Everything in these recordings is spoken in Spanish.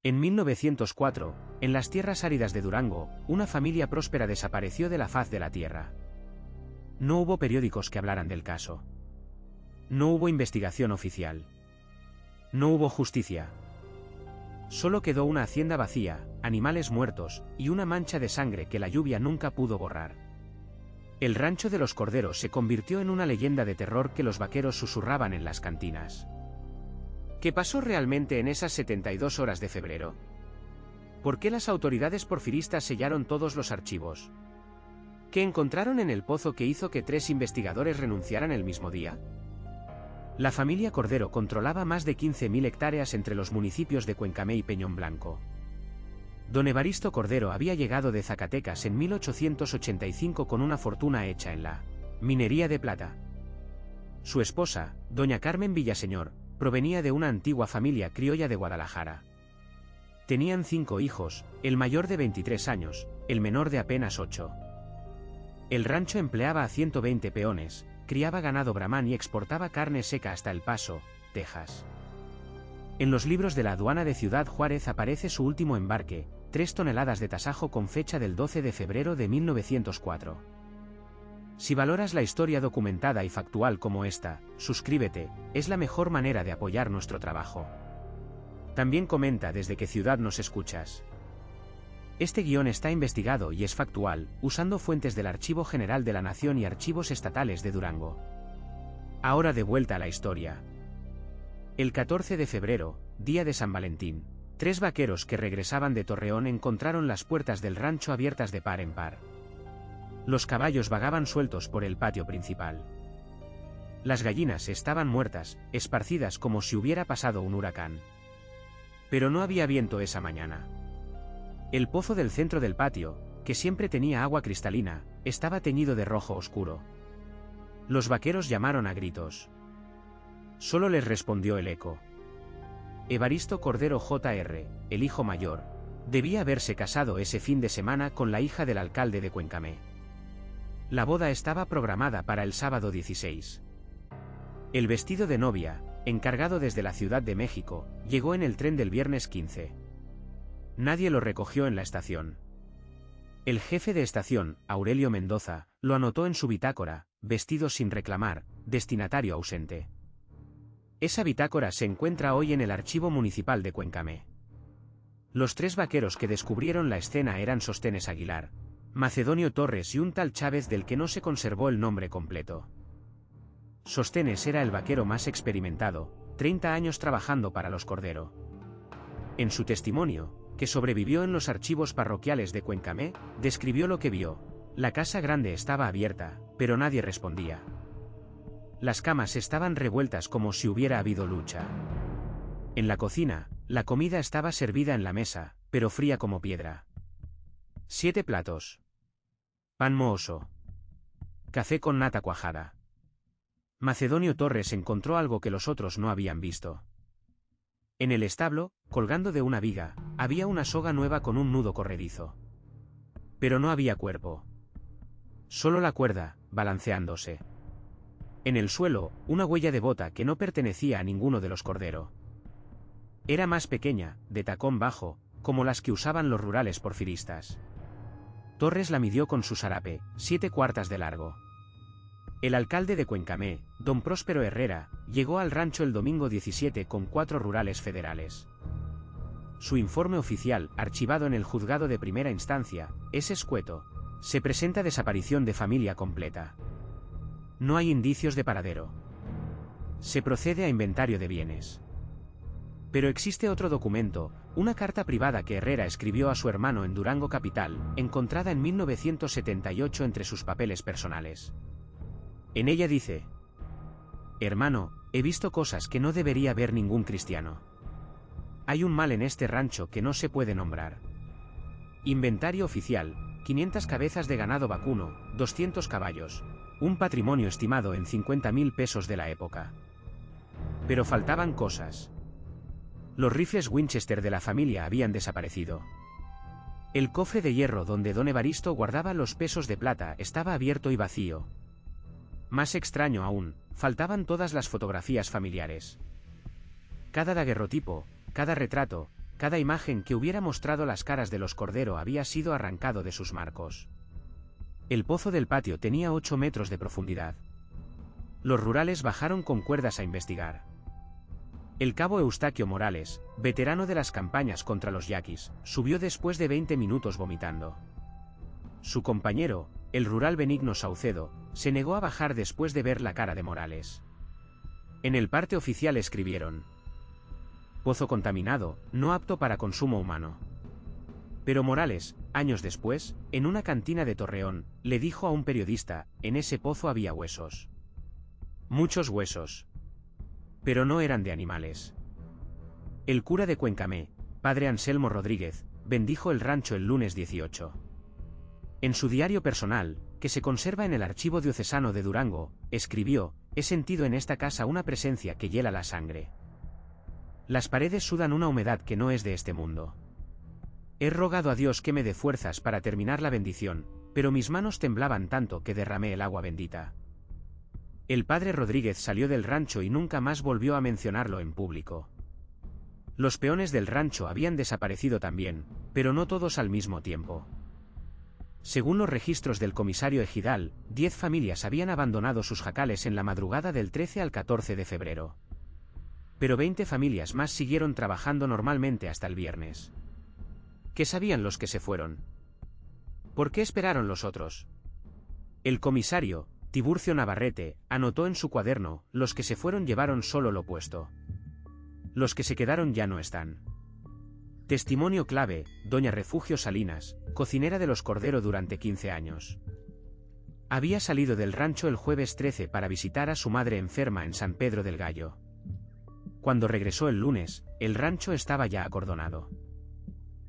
En 1904, en las tierras áridas de Durango, una familia próspera desapareció de la faz de la tierra. No hubo periódicos que hablaran del caso. No hubo investigación oficial. No hubo justicia. Solo quedó una hacienda vacía, animales muertos, y una mancha de sangre que la lluvia nunca pudo borrar. El rancho de los Corderos se convirtió en una leyenda de terror que los vaqueros susurraban en las cantinas. ¿Qué pasó realmente en esas 72 horas de febrero? ¿Por qué las autoridades porfiristas sellaron todos los archivos? ¿Qué encontraron en el pozo que hizo que 3 investigadores renunciaran el mismo día? La familia Cordero controlaba más de 15.000 hectáreas entre los municipios de Cuencamé y Peñón Blanco. Don Evaristo Cordero había llegado de Zacatecas en 1885 con una fortuna hecha en la minería de plata. Su esposa, doña Carmen Villaseñor, provenía de una antigua familia criolla de Guadalajara. Tenían 5 hijos, el mayor de 23 años, el menor de apenas 8. El rancho empleaba a 120 peones, criaba ganado brahman y exportaba carne seca hasta El Paso, Texas. En los libros de la aduana de Ciudad Juárez aparece su último embarque, 3 toneladas de tasajo con fecha del 12 de febrero de 1904. Si valoras la historia documentada y factual como esta, suscríbete, es la mejor manera de apoyar nuestro trabajo. También comenta desde qué ciudad nos escuchas. Este guión está investigado y es factual, usando fuentes del Archivo General de la Nación y archivos estatales de Durango. Ahora de vuelta a la historia. El 14 de febrero, día de San Valentín, 3 vaqueros que regresaban de Torreón encontraron las puertas del rancho abiertas de par en par. Los caballos vagaban sueltos por el patio principal. Las gallinas estaban muertas, esparcidas como si hubiera pasado un huracán. Pero no había viento esa mañana. El pozo del centro del patio, que siempre tenía agua cristalina, estaba teñido de rojo oscuro. Los vaqueros llamaron a gritos. Solo les respondió el eco. Evaristo Cordero Jr., el hijo mayor, debía haberse casado ese fin de semana con la hija del alcalde de Cuencamé. La boda estaba programada para el sábado 16. El vestido de novia, encargado desde la Ciudad de México, llegó en el tren del viernes 15. Nadie lo recogió en la estación. El jefe de estación, Aurelio Mendoza, lo anotó en su bitácora, vestido sin reclamar, destinatario ausente. Esa bitácora se encuentra hoy en el Archivo Municipal de Cuencamé. Los 3 vaqueros que descubrieron la escena eran Sostenes Aguilar, Macedonio Torres y un tal Chávez del que no se conservó el nombre completo. Sostenes era el vaquero más experimentado, 30 años trabajando para los Cordero. En su testimonio, que sobrevivió en los archivos parroquiales de Cuencamé, describió lo que vio. La casa grande estaba abierta, pero nadie respondía. Las camas estaban revueltas como si hubiera habido lucha. En la cocina, la comida estaba servida en la mesa, pero fría como piedra. 7 platos. Pan mohoso. Café con nata cuajada. Macedonio Torres encontró algo que los otros no habían visto. En el establo, colgando de una viga, había una soga nueva con un nudo corredizo. Pero no había cuerpo. Solo la cuerda, balanceándose. En el suelo, una huella de bota que no pertenecía a ninguno de los Cordero. Era más pequeña, de tacón bajo, como las que usaban los rurales porfiristas. Torres la midió con su sarape, 7 cuartas de largo. El alcalde de Cuencamé, don Próspero Herrera, llegó al rancho el domingo 17 con 4 rurales federales. Su informe oficial, archivado en el juzgado de primera instancia, es escueto. Se presenta desaparición de familia completa. No hay indicios de paradero. Se procede a inventario de bienes. Pero existe otro documento, una carta privada que Herrera escribió a su hermano en Durango capital, encontrada en 1978 entre sus papeles personales. En ella dice: «Hermano, he visto cosas que no debería ver ningún cristiano. Hay un mal en este rancho que no se puede nombrar. Inventario oficial, 500 cabezas de ganado vacuno, 200 caballos, un patrimonio estimado en 50.000 pesos de la época. Pero faltaban cosas. Los rifles Winchester de la familia habían desaparecido. El cofre de hierro donde don Evaristo guardaba los pesos de plata estaba abierto y vacío. Más extraño aún, faltaban todas las fotografías familiares. Cada daguerrotipo, cada retrato, cada imagen que hubiera mostrado las caras de los Cordero había sido arrancado de sus marcos. El pozo del patio tenía 8 metros de profundidad. Los rurales bajaron con cuerdas a investigar. El cabo Eustaquio Morales, veterano de las campañas contra los yaquis, subió después de 20 minutos vomitando. Su compañero, el rural Benigno Saucedo, se negó a bajar después de ver la cara de Morales. En el parte oficial escribieron: pozo contaminado, no apto para consumo humano. Pero Morales, años después, en una cantina de Torreón, le dijo a un periodista: en ese pozo había huesos. Muchos huesos. Pero no eran de animales. El cura de Cuencamé, padre Anselmo Rodríguez, bendijo el rancho el lunes 18. En su diario personal, que se conserva en el Archivo Diocesano de Durango, escribió: he sentido en esta casa una presencia que hiela la sangre. Las paredes sudan una humedad que no es de este mundo. He rogado a Dios que me dé fuerzas para terminar la bendición, pero mis manos temblaban tanto que derramé el agua bendita. El padre Rodríguez salió del rancho y nunca más volvió a mencionarlo en público. Los peones del rancho habían desaparecido también, pero no todos al mismo tiempo. Según los registros del comisario ejidal, 10 familias habían abandonado sus jacales en la madrugada del 13 al 14 de febrero. Pero 20 familias más siguieron trabajando normalmente hasta el viernes. ¿Qué sabían los que se fueron? ¿Por qué esperaron los otros? El comisario, Tiburcio Navarrete, anotó en su cuaderno: los que se fueron llevaron solo lo puesto. Los que se quedaron ya no están. Testimonio clave: doña Refugio Salinas, cocinera de los Cordero durante 15 años. Había salido del rancho el jueves 13 para visitar a su madre enferma en San Pedro del Gallo. Cuando regresó el lunes, el rancho estaba ya acordonado.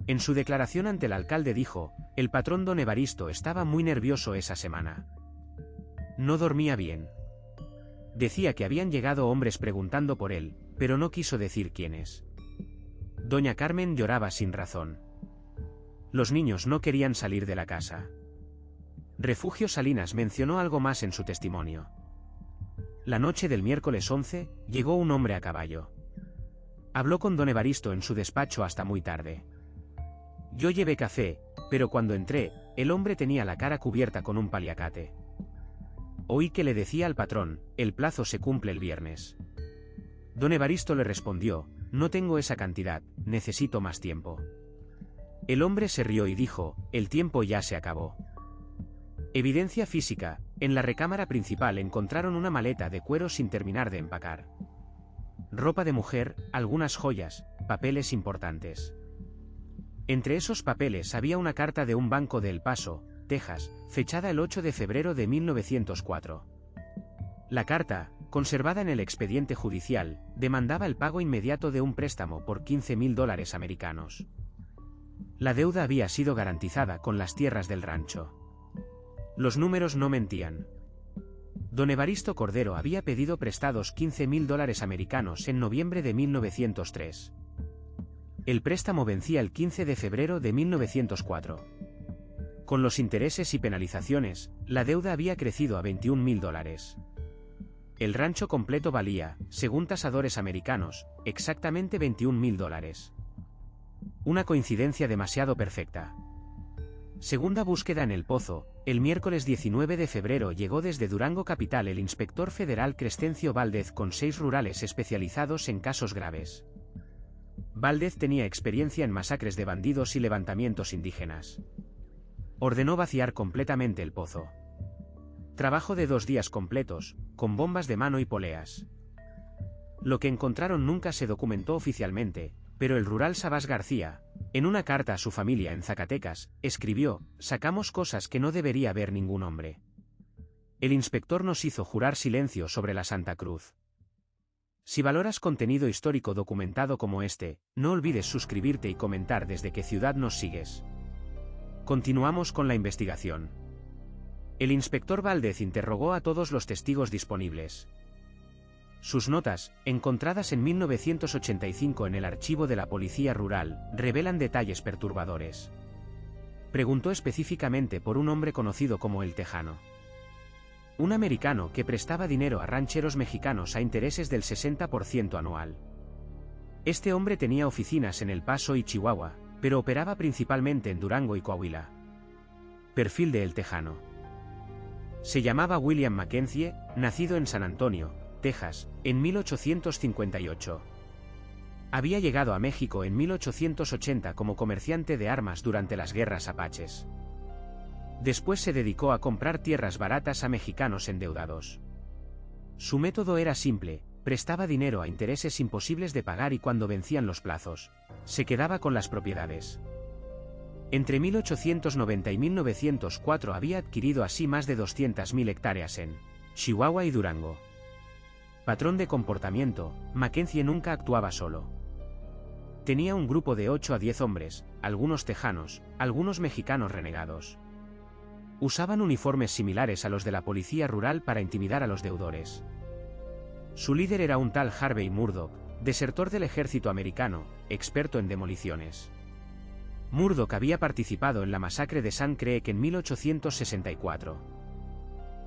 En su declaración ante el alcalde dijo: el patrón don Evaristo estaba muy nervioso esa semana. No dormía bien. Decía que habían llegado hombres preguntando por él, pero no quiso decir quiénes. Doña Carmen lloraba sin razón. Los niños no querían salir de la casa. Refugio Salinas mencionó algo más en su testimonio. La noche del miércoles 11, llegó un hombre a caballo. Habló con don Evaristo en su despacho hasta muy tarde. Yo llevé café, pero cuando entré, el hombre tenía la cara cubierta con un paliacate. Oí que le decía al patrón: el plazo se cumple el viernes. Don Evaristo le respondió: no tengo esa cantidad, necesito más tiempo. El hombre se rió y dijo: el tiempo ya se acabó. Evidencia física: en la recámara principal encontraron una maleta de cuero sin terminar de empacar. Ropa de mujer, algunas joyas, papeles importantes. Entre esos papeles había una carta de un banco de El Paso, Texas, fechada el 8 de febrero de 1904. La carta, conservada en el expediente judicial, demandaba el pago inmediato de un préstamo por $15,000 americanos. La deuda había sido garantizada con las tierras del rancho. Los números no mentían. Don Evaristo Cordero había pedido prestados $15,000 americanos en noviembre de 1903. El préstamo vencía el 15 de febrero de 1904. Con los intereses y penalizaciones, la deuda había crecido a $21,000. El rancho completo valía, según tasadores americanos, exactamente $21,000. Una coincidencia demasiado perfecta. Segunda búsqueda en el pozo. El miércoles 19 de febrero llegó desde Durango capital el inspector federal Crescencio Valdez con 6 rurales especializados en casos graves. Valdez tenía experiencia en masacres de bandidos y levantamientos indígenas. Ordenó vaciar completamente el pozo. Trabajo de 2 días completos, con bombas de mano y poleas. Lo que encontraron nunca se documentó oficialmente, pero el rural Sabás García, en una carta a su familia en Zacatecas, escribió: sacamos cosas que no debería ver ningún hombre. El inspector nos hizo jurar silencio sobre la Santa Cruz. Si valoras contenido histórico documentado como este, no olvides suscribirte y comentar desde qué ciudad nos sigues. Continuamos con la investigación. El inspector Valdez interrogó a todos los testigos disponibles. Sus notas, encontradas en 1985 en el archivo de la Policía Rural, revelan detalles perturbadores. Preguntó específicamente por un hombre conocido como El Tejano. Un americano que prestaba dinero a rancheros mexicanos a intereses del 60% anual. Este hombre tenía oficinas en El Paso y Chihuahua, pero operaba principalmente en Durango y Coahuila. Perfil de El Tejano. Se llamaba William Mackenzie, nacido en San Antonio, Texas, en 1858. Había llegado a México en 1880 como comerciante de armas durante las guerras apaches. Después se dedicó a comprar tierras baratas a mexicanos endeudados. Su método era simple: prestaba dinero a intereses imposibles de pagar y cuando vencían los plazos, se quedaba con las propiedades. Entre 1890 y 1904 había adquirido así más de 200.000 hectáreas en Chihuahua y Durango. Patrón de comportamiento: Mackenzie nunca actuaba solo. Tenía un grupo de 8 a 10 hombres, algunos tejanos, algunos mexicanos renegados. Usaban uniformes similares a los de la policía rural para intimidar a los deudores. Su líder era un tal Harvey Murdoch, desertor del ejército americano, experto en demoliciones. Murdoch había participado en la masacre de Sand Creek en 1864.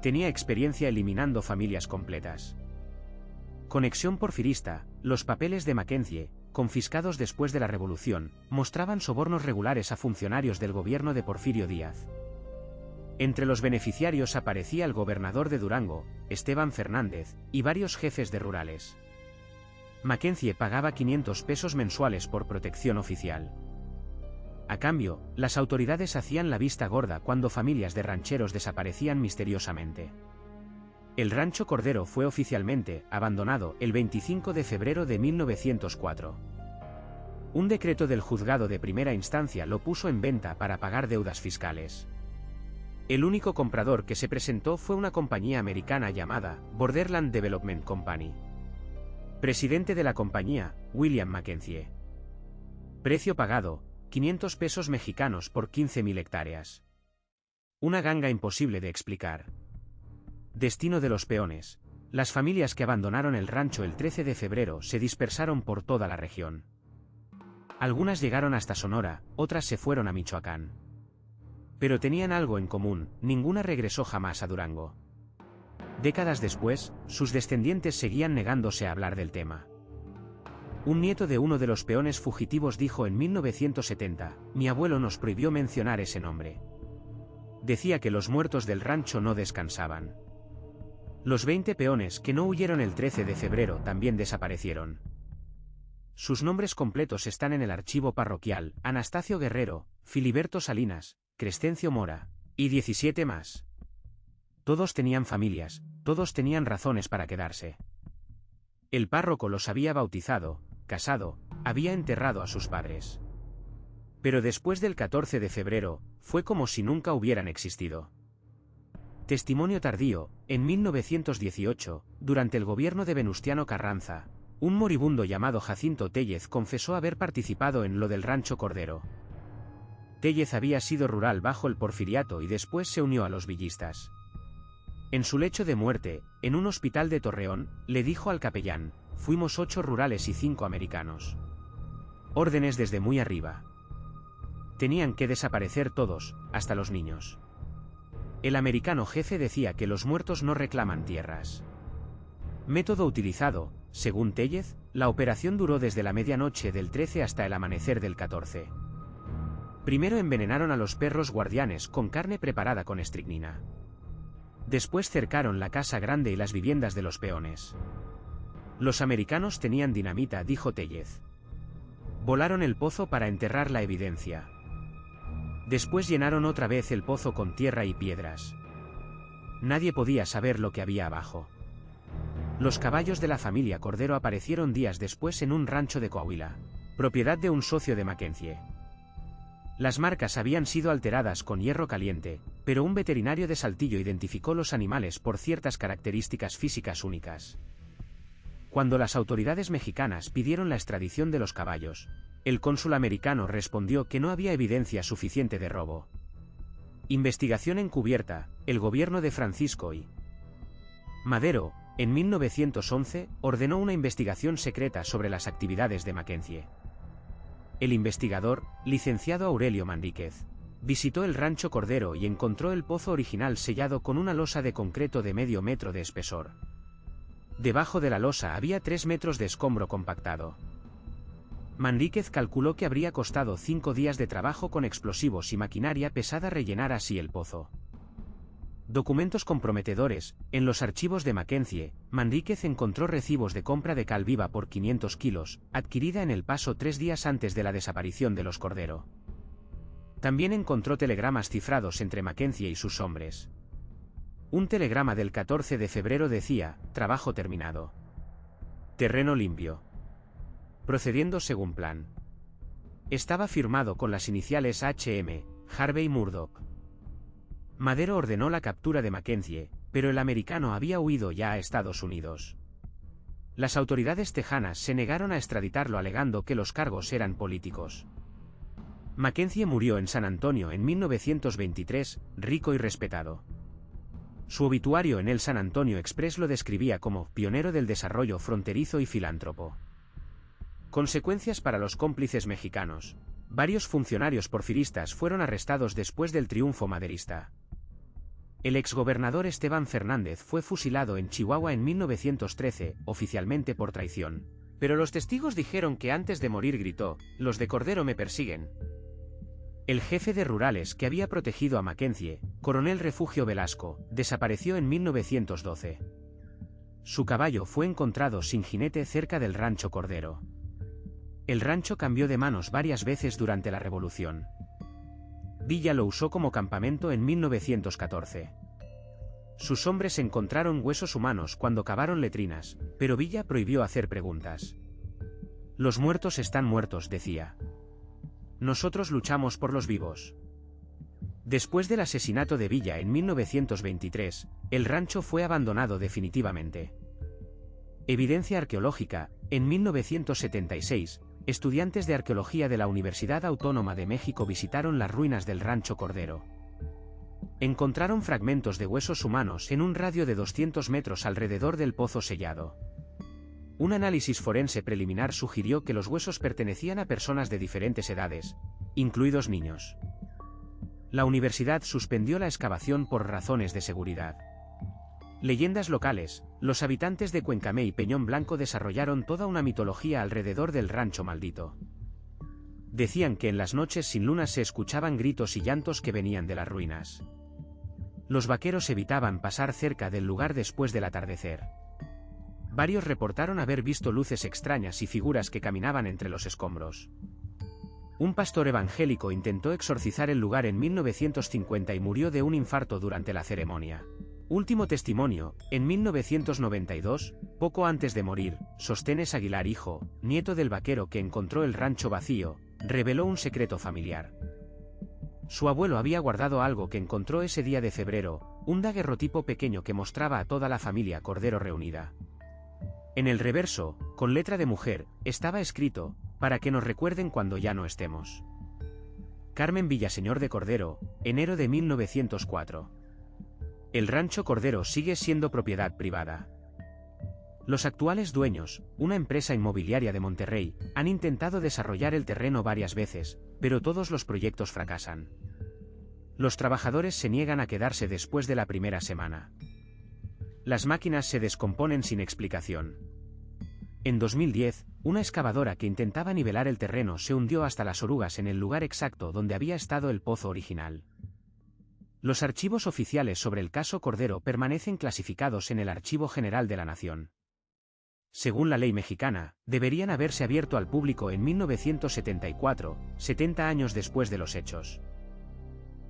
Tenía experiencia eliminando familias completas. Conexión porfirista: los papeles de Mackenzie, confiscados después de la Revolución, mostraban sobornos regulares a funcionarios del gobierno de Porfirio Díaz. Entre los beneficiarios aparecía el gobernador de Durango, Esteban Fernández, y varios jefes de rurales. Mackenzie pagaba 500 pesos mensuales por protección oficial. A cambio, las autoridades hacían la vista gorda cuando familias de rancheros desaparecían misteriosamente. El Rancho Cordero fue oficialmente abandonado el 25 de febrero de 1904. Un decreto del juzgado de primera instancia lo puso en venta para pagar deudas fiscales. El único comprador que se presentó fue una compañía americana llamada Borderland Development Company. Presidente de la compañía, William Mackenzie. Precio pagado: 500 pesos mexicanos por 15.000 hectáreas. Una ganga imposible de explicar. Destino de los peones: las familias que abandonaron el rancho el 13 de febrero se dispersaron por toda la región. Algunas llegaron hasta Sonora, otras se fueron a Michoacán. Pero tenían algo en común: ninguna regresó jamás a Durango. Décadas después, sus descendientes seguían negándose a hablar del tema. Un nieto de uno de los peones fugitivos dijo en 1970: mi abuelo nos prohibió mencionar ese nombre. Decía que los muertos del rancho no descansaban. Los 20 peones que no huyeron el 13 de febrero también desaparecieron. Sus nombres completos están en el archivo parroquial: Anastasio Guerrero, Filiberto Salinas, Crescencio Mora, y 17 más. Todos tenían familias, todos tenían razones para quedarse. El párroco los había bautizado, casado, había enterrado a sus padres. Pero después del 14 de febrero, fue como si nunca hubieran existido. Testimonio tardío: en 1918, durante el gobierno de Venustiano Carranza, un moribundo llamado Jacinto Téllez confesó haber participado en lo del Rancho Cordero. Téllez había sido rural bajo el porfiriato y después se unió a los villistas. En su lecho de muerte, en un hospital de Torreón, le dijo al capellán: fuimos 8 rurales y 5 americanos. Órdenes desde muy arriba. Tenían que desaparecer todos, hasta los niños. El americano jefe decía que los muertos no reclaman tierras. Método utilizado: según Téllez, la operación duró desde la medianoche del 13 hasta el amanecer del 14. Primero envenenaron a los perros guardianes con carne preparada con estricnina. Después cercaron la casa grande y las viviendas de los peones. Los americanos tenían dinamita, dijo Téllez. Volaron el pozo para enterrar la evidencia. Después llenaron otra vez el pozo con tierra y piedras. Nadie podía saber lo que había abajo. Los caballos de la familia Cordero aparecieron días después en un rancho de Coahuila, propiedad de un socio de Mackenzie. Las marcas habían sido alteradas con hierro caliente, pero un veterinario de Saltillo identificó los animales por ciertas características físicas únicas. Cuando las autoridades mexicanas pidieron la extradición de los caballos, el cónsul americano respondió que no había evidencia suficiente de robo. Investigación encubierta: el gobierno de Francisco I. Madero, en 1911, ordenó una investigación secreta sobre las actividades de Mackenzie. El investigador, licenciado Aurelio Manríquez, visitó el Rancho Cordero y encontró el pozo original sellado con una losa de concreto de medio metro de espesor. Debajo de la losa había 3 metros de escombro compactado. Manríquez calculó que habría costado 5 días de trabajo con explosivos y maquinaria pesada rellenar así el pozo. Documentos comprometedores. En los archivos de Mackenzie, Manríquez encontró recibos de compra de cal viva por 500 kilos, adquirida en El Paso 3 días antes de la desaparición de los Cordero. También encontró telegramas cifrados entre Mackenzie y sus hombres. Un telegrama del 14 de febrero decía: trabajo terminado. Terreno limpio. Procediendo según plan. Estaba firmado con las iniciales HM, Harvey Murdoch. Madero ordenó la captura de Mackenzie, pero el americano había huido ya a Estados Unidos. Las autoridades tejanas se negaron a extraditarlo alegando que los cargos eran políticos. Mackenzie murió en San Antonio en 1923, rico y respetado. Su obituario en el San Antonio Express lo describía como pionero del desarrollo fronterizo y filántropo. Consecuencias para los cómplices mexicanos. Varios funcionarios porfiristas fueron arrestados después del triunfo maderista. El exgobernador Esteban Fernández fue fusilado en Chihuahua en 1913, oficialmente por traición. Pero los testigos dijeron que antes de morir gritó: «Los de Cordero me persiguen». El jefe de rurales que había protegido a Mackenzie, Coronel Refugio Velasco, desapareció en 1912. Su caballo fue encontrado sin jinete cerca del rancho Cordero. El rancho cambió de manos varias veces durante la Revolución. Villa lo usó como campamento en 1914. Sus hombres encontraron huesos humanos cuando cavaron letrinas, pero Villa prohibió hacer preguntas. «Los muertos están muertos», decía. «Nosotros luchamos por los vivos». Después del asesinato de Villa en 1923, el rancho fue abandonado definitivamente. Evidencia arqueológica. En 1976, estudiantes de arqueología de la Universidad Autónoma de México visitaron las ruinas del rancho Cordero. Encontraron fragmentos de huesos humanos en un radio de 200 metros alrededor del pozo sellado. Un análisis forense preliminar sugirió que los huesos pertenecían a personas de diferentes edades, incluidos niños. La universidad suspendió la excavación por razones de seguridad. Leyendas locales. Los habitantes de Cuencamé y Peñón Blanco desarrollaron toda una mitología alrededor del rancho maldito. Decían que en las noches sin luna se escuchaban gritos y llantos que venían de las ruinas. Los vaqueros evitaban pasar cerca del lugar después del atardecer. Varios reportaron haber visto luces extrañas y figuras que caminaban entre los escombros. Un pastor evangélico intentó exorcizar el lugar en 1950 y murió de un infarto durante la ceremonia. Último testimonio. En 1992, poco antes de morir, Sostenes Aguilar, hijo, nieto del vaquero que encontró el rancho vacío, reveló un secreto familiar. Su abuelo había guardado algo que encontró ese día de febrero, un daguerrotipo pequeño que mostraba a toda la familia Cordero reunida. En el reverso, con letra de mujer, estaba escrito: «Para que nos recuerden cuando ya no estemos». Carmen Villaseñor de Cordero, enero de 1904. El rancho Cordero sigue siendo propiedad privada. Los actuales dueños, una empresa inmobiliaria de Monterrey, han intentado desarrollar el terreno varias veces, pero todos los proyectos fracasan. Los trabajadores se niegan a quedarse después de la primera semana. Las máquinas se descomponen sin explicación. En 2010, una excavadora que intentaba nivelar el terreno se hundió hasta las orugas en el lugar exacto donde había estado el pozo original. Los archivos oficiales sobre el caso Cordero permanecen clasificados en el Archivo General de la Nación. Según la ley mexicana, deberían haberse abierto al público en 1974, 70 años después de los hechos.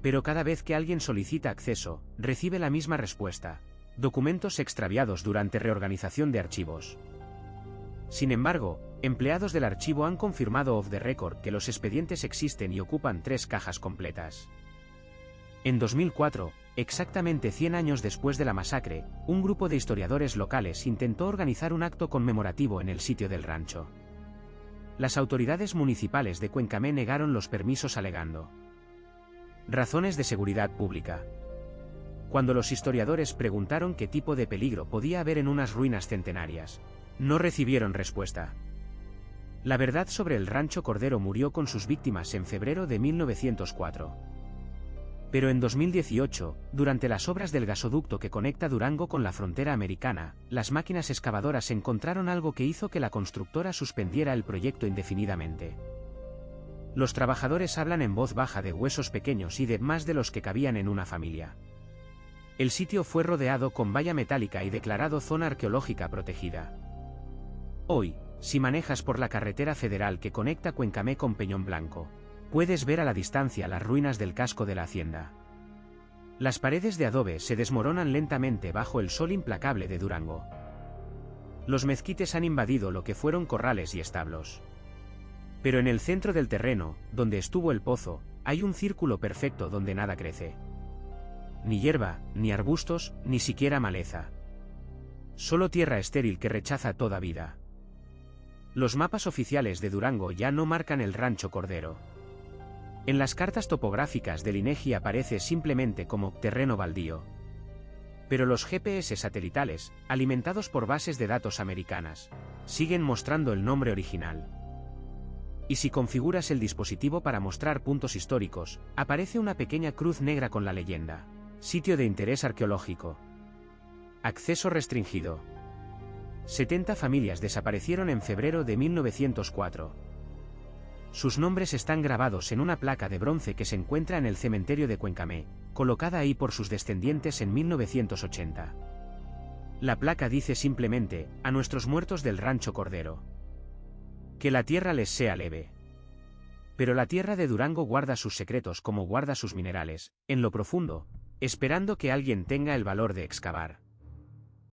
Pero cada vez que alguien solicita acceso, recibe la misma respuesta: documentos extraviados durante reorganización de archivos. Sin embargo, empleados del archivo han confirmado off the record que los expedientes existen y ocupan 3 cajas completas. En 2004, exactamente 100 años después de la masacre, un grupo de historiadores locales intentó organizar un acto conmemorativo en el sitio del rancho. Las autoridades municipales de Cuencamé negaron los permisos alegando razones de seguridad pública. Cuando los historiadores preguntaron qué tipo de peligro podía haber en unas ruinas centenarias, no recibieron respuesta. La verdad sobre el rancho Cordero murió con sus víctimas en febrero de 1904. Pero en 2018, durante las obras del gasoducto que conecta Durango con la frontera americana, las máquinas excavadoras encontraron algo que hizo que la constructora suspendiera el proyecto indefinidamente. Los trabajadores hablan en voz baja de huesos pequeños y de más de los que cabían en una familia. El sitio fue rodeado con valla metálica y declarado zona arqueológica protegida. Hoy, si manejas por la carretera federal que conecta Cuencamé con Peñón Blanco, puedes ver a la distancia las ruinas del casco de la hacienda. Las paredes de adobe se desmoronan lentamente bajo el sol implacable de Durango. Los mezquites han invadido lo que fueron corrales y establos. Pero en el centro del terreno, donde estuvo el pozo, hay un círculo perfecto donde nada crece. Ni hierba, ni arbustos, ni siquiera maleza. Solo tierra estéril que rechaza toda vida. Los mapas oficiales de Durango ya no marcan el Rancho Cordero. En las cartas topográficas del INEGI aparece simplemente como terreno baldío. Pero los GPS satelitales, alimentados por bases de datos americanas, siguen mostrando el nombre original. Y si configuras el dispositivo para mostrar puntos históricos, aparece una pequeña cruz negra con la leyenda: Sitio de interés arqueológico. Acceso restringido. 70 familias desaparecieron en febrero de 1904. Sus nombres están grabados en una placa de bronce que se encuentra en el cementerio de Cuencamé, colocada ahí por sus descendientes en 1980. La placa dice simplemente: a nuestros muertos del Rancho Cordero. Que la tierra les sea leve. Pero la tierra de Durango guarda sus secretos como guarda sus minerales, en lo profundo, esperando que alguien tenga el valor de excavar.